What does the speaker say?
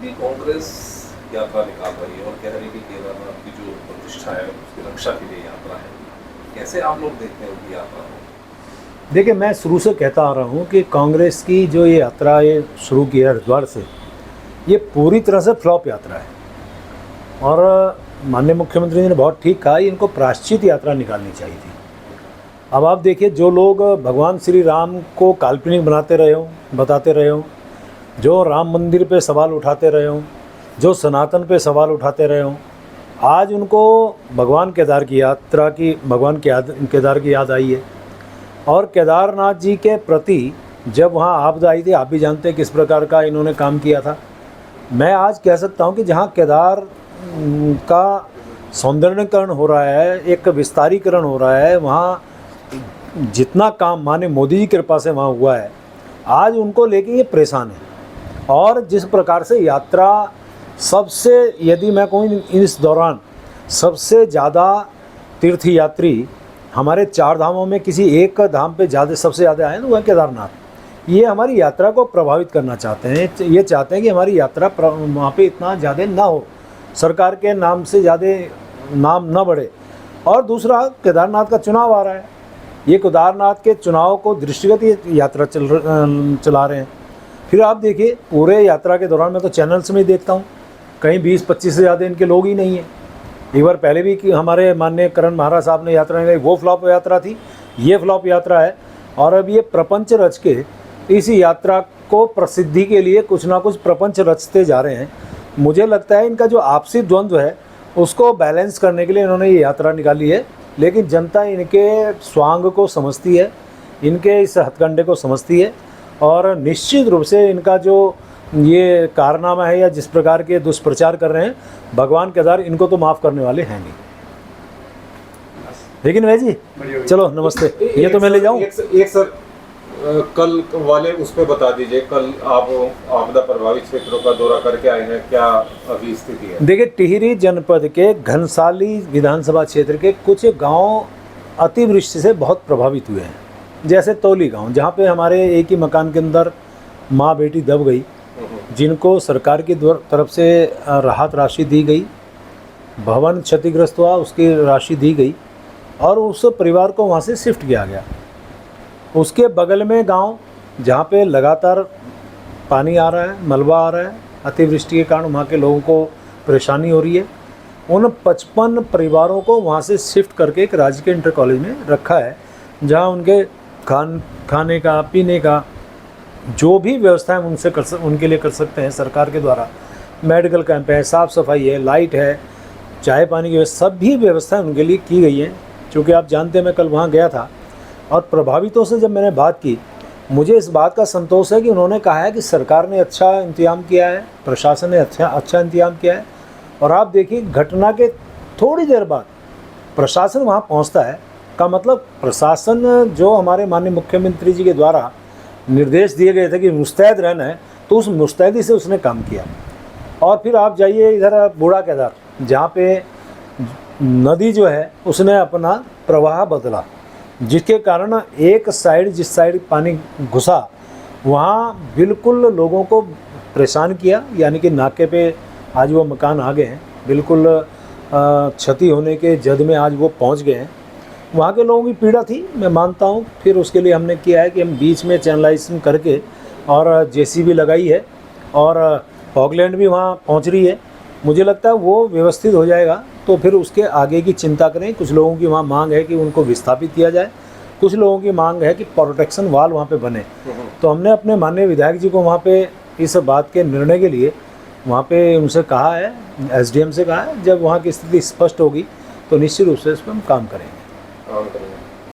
ये कांग्रेस यात्रा निकाल रही है और कह रही है कि केदारनाथ की जो प्रतिष्ठा है उसकी रक्षा के लिए यात्रा है। कैसे आप लोग देखते हैं उनकी यात्रा को? देखिए, मैं शुरू से कहता आ रहा हूँ कि कांग्रेस की जो ये यात्रा ये शुरू की है हरिद्वार से, ये पूरी तरह से फ्लॉप यात्रा है। और माननीय मुख्यमंत्री जी ने बहुत ठीक कहा, इनको प्रायश्चित यात्रा निकालनी चाहिए थी। अब आप देखिए, जो लोग भगवान श्री राम को काल्पनिक बताते रहे हों, जो राम मंदिर पे सवाल उठाते रहे हों, जो सनातन पे सवाल उठाते रहे हों, आज उनको भगवान केदार की याद आई है। और केदारनाथ जी के प्रति जब वहाँ आपदा आई थी, आप भी जानते हैं किस प्रकार का इन्होंने काम किया था। मैं आज कह सकता हूँ कि जहाँ केदार का सौंदर्यीकरण हो रहा है, एक विस्तारीकरण हो रहा है, वहाँ जितना काम माने मोदी जी की कृपा से वहाँ हुआ है, आज उनको लेके ये परेशान है। और जिस प्रकार से यात्रा सबसे, यदि मैं कहूँ इस दौरान सबसे ज़्यादा तीर्थयात्री हमारे 4 धामों में किसी एक धाम पे सबसे ज़्यादा आए तो वह केदारनाथ। ये हमारी यात्रा को प्रभावित करना चाहते हैं, ये चाहते हैं कि हमारी यात्रा वहाँ पे इतना ज़्यादा ना हो, सरकार के नाम से ज़्यादा नाम ना बढ़े। और दूसरा, केदारनाथ का चुनाव आ रहा है, ये केदारनाथ के चुनाव को दृष्टिगत ये यात्रा चला रहे हैं। फिर आप देखिए, पूरे यात्रा के दौरान मैं तो चैनल्स में ही देखता हूँ, कहीं 20-25 से ज़्यादा इनके लोग ही नहीं हैं। एक बार पहले भी कि हमारे माननीय करण महाराज साहब ने यात्रा निकाली, वो फ्लॉप यात्रा थी, ये फ्लॉप यात्रा है। और अब ये प्रपंच रच के इस यात्रा को प्रसिद्धि के लिए कुछ ना कुछ प्रपंच रचते जा रहे हैं। मुझे लगता है इनका जो आपसी द्वंद्व है उसको बैलेंस करने के लिए इन्होंने ये यात्रा निकाली है। लेकिन जनता इनके स्वांग को समझती है, इनके इस हथकंडे को समझती है, और निश्चित रूप से इनका जो ये कारनामा है या जिस प्रकार के दुष्प्रचार कर रहे हैं, भगवान केदार इनको तो माफ़ करने वाले हैं नहीं। लेकिन भाई जी चलो नमस्ते, ये तो मैं ले जाऊँ। एक सर, कल वाले उस पर बता दीजिए, कल आप आपदा प्रभावित क्षेत्रों का दौरा करके आए हैं, क्या अभी स्थिति है? देखिए, टिहरी जनपद के घनसाली विधानसभा क्षेत्र के कुछ गांव अतिवृष्टि से बहुत प्रभावित हुए हैं। जैसे तौली गांव, जहां पे हमारे एक ही मकान के अंदर माँ बेटी दब गई, जिनको सरकार की तरफ से राहत राशि दी गई, भवन क्षतिग्रस्त हुआ उसकी राशि दी गई, और उस परिवार को वहाँ से शिफ्ट किया गया। उसके बगल में गांव जहाँ पे लगातार पानी आ रहा है, मलबा आ रहा है, अतिवृष्टि के कारण वहाँ के लोगों को परेशानी हो रही है, उन 55 परिवारों को वहाँ से शिफ्ट करके एक राजकीय इंटर कॉलेज में रखा है, जहाँ उनके खाने का, पीने का जो भी व्यवस्था है उनके लिए कर सकते हैं सरकार के द्वारा। मेडिकल कैंप है, साफ़ सफाई है, लाइट है, चाय पानी की सभी व्यवस्थाएं उनके लिए की गई हैं। चूँकि आप जानते हैं मैं कल वहाँ गया था, और प्रभावितों से जब मैंने बात की, मुझे इस बात का संतोष है कि उन्होंने कहा है कि सरकार ने अच्छा इंतजाम किया है, प्रशासन ने अच्छा इंतजाम किया है। और आप देखिए, घटना के थोड़ी देर बाद प्रशासन वहाँ पहुँचता है, का मतलब प्रशासन जो हमारे माननीय मुख्यमंत्री जी के द्वारा निर्देश दिए गए थे कि मुस्तैद रहना है, तो उस मुस्तैदी से उसने काम किया। और फिर आप जाइए इधर बूढ़ा केदार, जहाँ पे नदी जो है उसने अपना प्रवाह बदला, जिसके कारण एक साइड जिस साइड पानी घुसा वहाँ बिल्कुल लोगों को परेशान किया। यानी कि नाके पे आज वो मकान आ गए हैं, बिल्कुल क्षति होने के जद में आज वो पहुँच गए हैं। वहाँ के लोगों की पीड़ा थी, मैं मानता हूँ। फिर उसके लिए हमने किया है कि हम बीच में चैनलाइजेशन करके और जेसीबी लगाई है, और फॉगलैंड भी वहाँ पहुँच रही है। मुझे लगता है वो व्यवस्थित हो जाएगा, तो फिर उसके आगे की चिंता करें। कुछ लोगों की वहाँ मांग है कि उनको विस्थापित किया जाए, कुछ लोगों की मांग है कि प्रोटेक्शन वाल वहाँ पे बने। तो हमने अपने माननीय विधायक जी को वहाँ पे इस बात के निर्णय के लिए वहाँ पे उनसे कहा है, एसडीएम से कहा है, जब वहाँ की स्थिति स्पष्ट होगी तो निश्चित रूप से इस पर हम काम करेंगे।